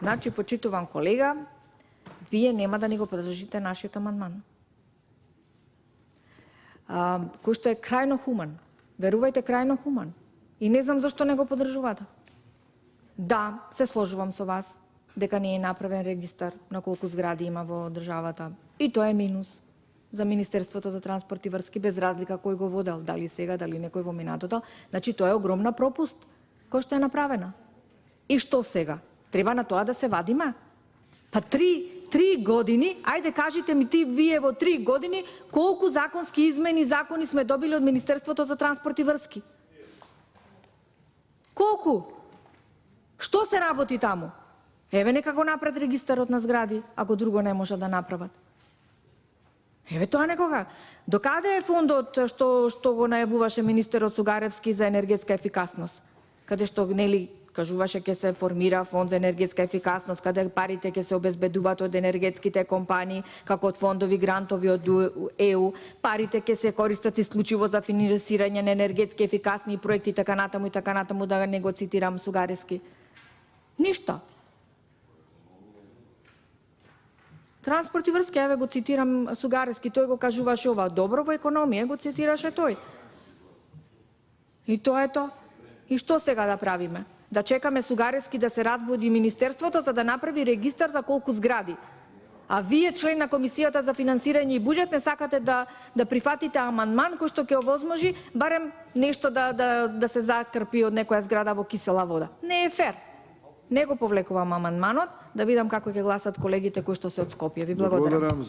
Значи, почитуван колега, вие нема да ни го подржите нашиот амандман. Кој што е крајно хуман. Верувајте, крајно хуман. И не знам зашто не го подржувате. Да, се сложувам со вас дека не е направен регистар на колку згради има во државата. И тоа е минус за Министерството за транспорт и врски, без разлика кој го водел, дали сега, дали некој во минатото. Значи, тоа е огромна пропуст кој што е направена. И што сега? Треба на тоа да се вадиме? Па три години, ајде кажите ми вие во 3 години колку законски измени закони сме добили од Министерството за транспорт и врски? Колку? Што се работи таму? Еве нека го направат регистарот на згради, ако друго не може да направат. Еве тоа некога. Докаде е фондот што го најавуваше министерот Сугаревски за енергетска ефикасност? Каде што нели кажуваше ќе се формира фонд за енергетска ефикасност, каде парите ќе се обезбедуваат од енергетските компании, како од фондови грантови од ЕУ, парите ќе се користат исклучиво за финансирање на енергетски ефикасни проекти и така натаму, да не го цитирам Сугаревски. Ништо. Транспорт и врски, еве го цитирам Сугаревски, тој го кажуваше ова, добро во економија, го цитираше тој. И тоа е тоа. И што сега да правиме? Да чекаме Сугаревски да се разбуди Министерството за да направи регистар за колку згради. А вие, член на Комисијата за финансирање и буџет, не сакате да прифатите амандман кој што ќе овозможи барем нешто да се закрпи од некоја зграда во кисела вода. Не е фер. Не го повлекувам амандманот, да видам како ќе гласат колегите кои што се од Скопје. Ви благодарам.